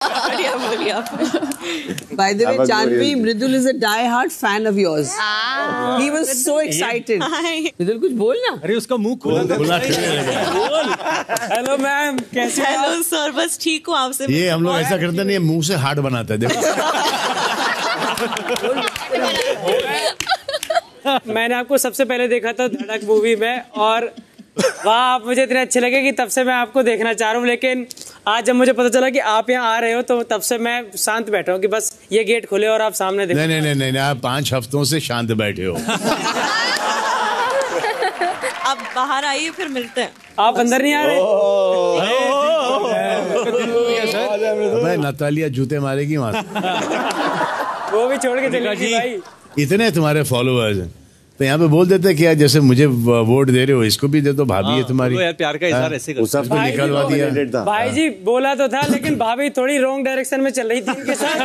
बढ़िया बढ़िया। By the way, Janvi, Mridul is a die-hard fan of yours. He was so excited. Mridul, कुछ बोल ना। अरे उसका मुंह खुला हेलो मैम, कैसे हैं? हेलो सर, बस ठीक हूँ आपसे। ये हम लोग ऐसा करते नहीं, मुंह से हार्ट बनाता है, देखो। मैंने आपको सबसे पहले देखा था धड़क मूवी में, और वाह, आप मुझे इतने अच्छे लगे कि तब से मैं आपको देखना चाह रहा हूँ। लेकिन आज जब मुझे पता चला कि आप यहाँ आ रहे हो तो तब से मैं शांत बैठा हूँ कि बस ये गेट खोले और आप सामने देखो। नहीं, आप 5 हफ्तों से शांत बैठे हो। आप बाहर आइए, फिर मिलते हैं। आप अंदर नहीं आ रहे? अबे नतालिया जूते मारेगी वहां से। वो भी छोड़ के चलेगी भाई। इतने तुम्हारे फॉलोअर्स हैं तो यहाँ पे बोल देते कि यार जैसे मुझे वोट दे रहे हो, इसको भी दे दो, भाभी है तुम्हारी। यार प्यार का इजहार ऐसे कर। सबको निकलवा दिया। भाई जी बोला तो था, लेकिन भाभी थोड़ी रॉन्ग डायरेक्शन में चल रही थी इनके साथ,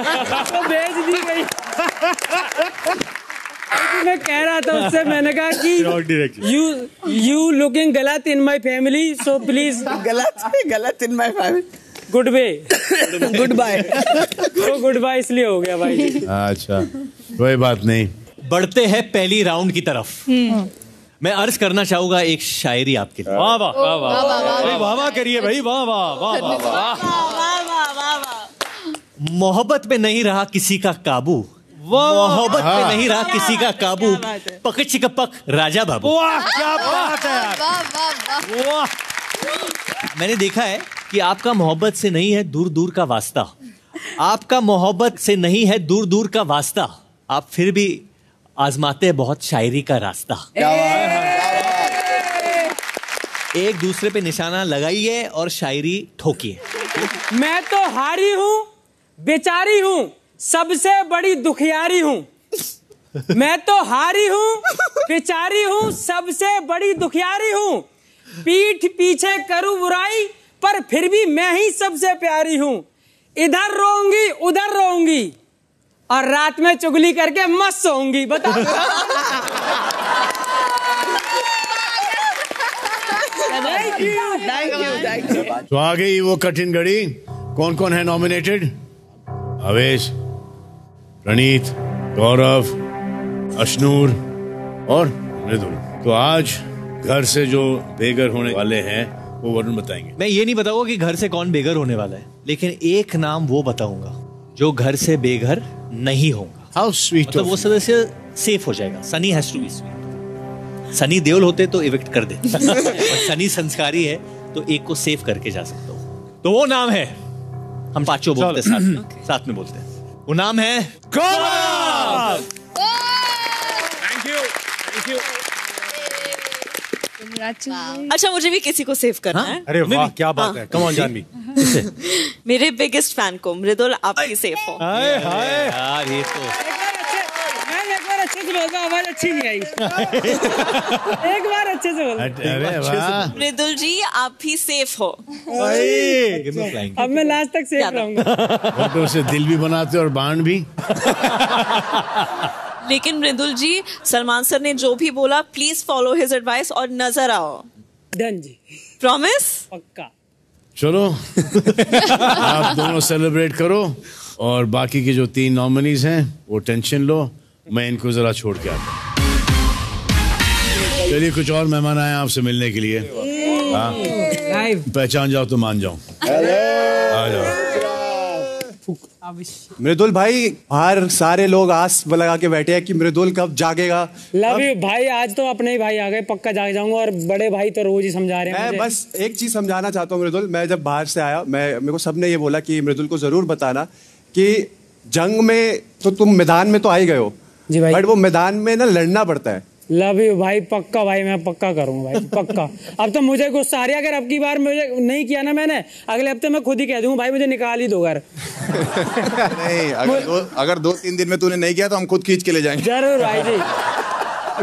तो भेज दी गई। मैं कह रहा था उससे, मैंने कहा कि यू लुकिंग गलत in my family, so please. गलत in my family. Good way, goodbye. तो गुड बाय इसलिए हो गया भाई जी। अच्छा, कोई बात नहीं। बढ़ते हैं पहली राउंड की तरफ। मैं अर्ज करना चाहूंगा एक शायरी आपके लिए। वाह वाह वाह वाह वाह वाह करिए भाई, वाह वाह वाह वाह वाह। मोहब्बत पे नहीं रहा किसी का काबू, मोहब्बत पे नहीं रहा किसी का काबू, पक चिकपक राजा बाबू। वाह क्या बात है यार। वाह। मैंने देखा है कि आपका मोहब्बत से नहीं है दूर दूर का वास्ता, आपका मोहब्बत से नहीं है दूर दूर का वास्ता, आप फिर भी आजमाते हैं बहुत शायरी का रास्ता। एक दूसरे पे निशाना लगाइए और शायरी ठोकिए। मैं तो हारी हूँ, बेचारी हूँ, सबसे बड़ी दुखियारी हूँ। मैं तो हारी हूँ, बेचारी हूँ, सबसे बड़ी दुखियारी हूँ। पीठ पीछे करूँ बुराई, पर फिर भी मैं ही सबसे प्यारी हूँ। इधर रोऊंगी उधर रोऊंगी, और रात में चुगली करके मस्त सोऊंगी। बता। Thank you. तो आ गई वो कठिन घड़ी। कौन कौन है नॉमिनेटेड? अवेश, प्रणीत, गौरव, अशनूर और मृदुल। तो आज घर से जो बेघर होने वाले हैं वो वरुण बताएंगे। मैं ये नहीं बताऊंगा कि घर से कौन बेघर होने वाला है, लेकिन एक नाम वो बताऊंगा जो घर से बेघर नहीं होगा। How sweet. मतलब वो सदस्य सेफ हो जाएगा। Sunny has to be sweet. Sunny Deol होते तो इविक्ट कर देते, और सनी संस्कारी है तो एक को सेव करके जा सकता हूँ। तो वो नाम है, हम पांचों बोलते साथ में बोलते हैं। वो नाम है गौरव। Thank you. अच्छा, मुझे भी किसी को सेव करना है। अरे वाह क्या बात है। Come on Janhvi. मेरे बिगेस्ट फैन को मृदुल, आप ही सेफ हो। यार ये तो एक बार अच्छे से बोलता, आवाज अच्छी नहीं आई। एक बार अच्छे से बोल। अरे वाह। मृदुल जी, आप ही सेफ हो। अब मैं लास्ट तक सेफ रहूंगा। तो उसे दिल भी बनाते और बाण भी। लेकिन मृदुल जी, सलमान सर ने जो भी बोला, प्लीज फॉलो हिज एडवाइस और नजर आओ। डन जी, प्रॉमिस। पक्का। चलो आप दोनों सेलिब्रेट करो, और बाकी के जो 3 नॉमिनीज हैं वो टेंशन लो, मैं इनको जरा छोड़ के आता हूँ। चलिए, कुछ और मेहमान आए आपसे मिलने के लिए। हाँ, पहचान जाओ तो मान जाओ। आ जाओ। मृदुल भाई, बाहर सारे लोग आस लगा के बैठे हैं कि मृदुल कब जागेगा। लव यू भाई, आज तो अपने ही भाई आ गए, पक्का जाग जाऊंगा। और बड़े भाई तो रोज ही समझा रहे हैं। मैं बस एक चीज समझाना चाहता हूँ मृदुल। मैं जब बाहर से आया, मेरे को सबने ये बोला कि मृदुल को जरूर बताना कि जंग में तो तुम मैदान में तो आ ही गए हो जी भाई, बट वो मैदान में ना लड़ना पड़ता है। लव यू भाई, पक्का भाई, मैं पक्का करूंगा भाई, पक्का। अब तो मुझे गुस्सा आ रहा है, अगर अब की बार मुझे नहीं किया ना मैंने, अगले हफ्ते मैं खुद ही कह दूंगा भाई मुझे निकाल ही दो घर। नहीं, अगर 2-3 दिन में तूने नहीं किया तो हम खुद खींच के ले जाएंगे। जरूर भाई जी।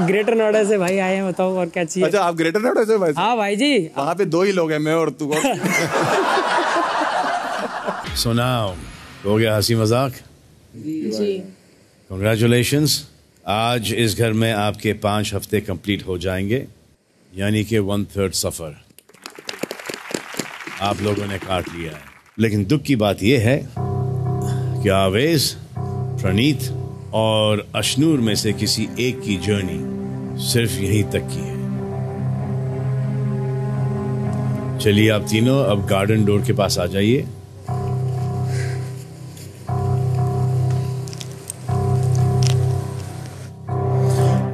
ग्रेटर नोएडा से भाई आए हैं, बताओ और क्या चाहिए। अच्छा, आप ग्रेटर नोएडा से भाई? हाँ भाई जी, वहाँ पे 2 ही लोग हैं, मैं और तू। सुनाओ, हो गया हंसी मजाक जी। Congratulations, आज इस घर में आपके 5 हफ्ते कंप्लीट हो जाएंगे, यानी कि 1/3 सफर आप लोगों ने काट लिया है। लेकिन दुख की बात यह है क्या आवेश, प्रणीत और अशनूर में से किसी एक की जर्नी सिर्फ यहीं तक की है? चलिए आप तीनों अब गार्डन डोर के पास आ जाइए।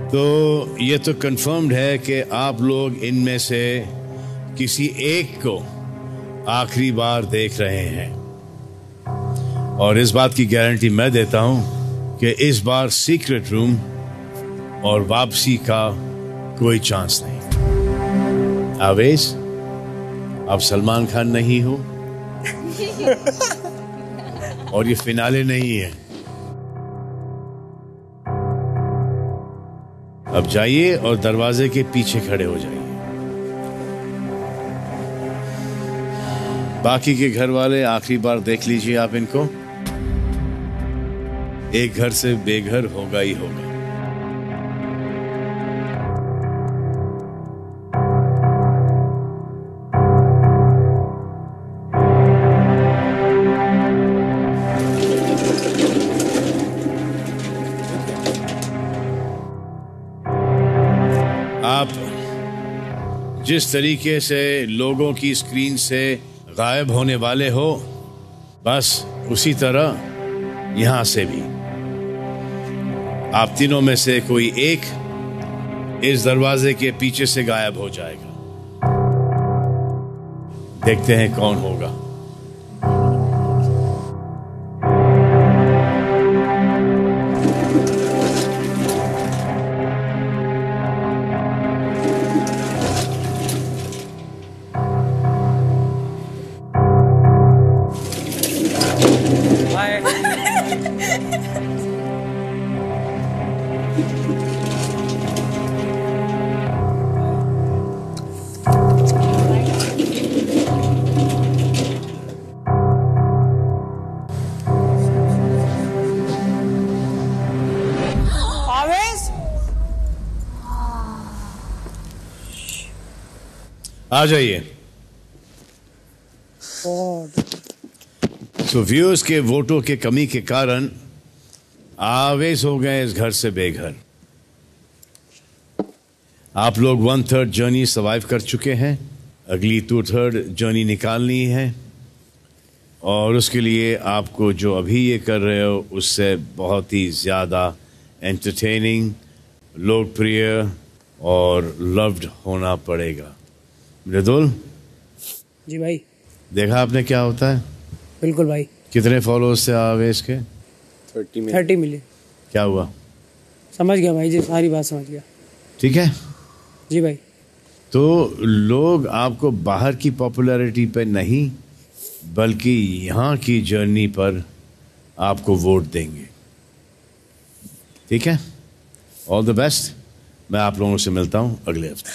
तो ये तो कंफर्म्ड है कि आप लोग इनमें से किसी एक को आखिरी बार देख रहे हैं, और इस बात की गारंटी मैं देता हूं कि इस बार सीक्रेट रूम और वापसी का कोई चांस नहीं। आवेश, आप सलमान खान नहीं हो और ये फिनाले नहीं है। अब जाइए और दरवाजे के पीछे खड़े हो जाइए। बाकी के घर वाले आखिरी बार देख लीजिए आप इनको। एक घर से बेघर होगा ही होगा। आप जिस तरीके से लोगों की स्क्रीन से गायब होने वाले हो, बस उसी तरह यहां से भी आप तीनों में से कोई एक इस दरवाजे के पीछे से गायब हो जाएगा। देखते हैं कौन होगा। आ जाइए। तो व्यूअर्स के वोटों के कमी के कारण आवेश हो गए इस घर से बेघर। आप लोग 1/3 जर्नी सर्वाइव कर चुके हैं। अगली 2/3 जर्नी निकालनी है, और उसके लिए आपको जो अभी ये कर रहे हो उससे बहुत ही ज़्यादा एंटरटेनिंग, लोकप्रिय और लव्ड होना पड़ेगा। मृदुल जी भाई, देखा आपने क्या होता है? बिल्कुल भाई। कितने फॉलोअर्स थे आवेश के? 30 मिलियन। क्या हुआ? समझ गया भाई जी, सारी बात समझ गया। ठीक है जी भाई। तो लोग आपको बाहर की पॉपुलैरिटी पे नहीं बल्कि यहाँ की जर्नी पर आपको वोट देंगे। ठीक है, ऑल द बेस्ट। मैं आप लोगों से मिलता हूँ अगले हफ्ते।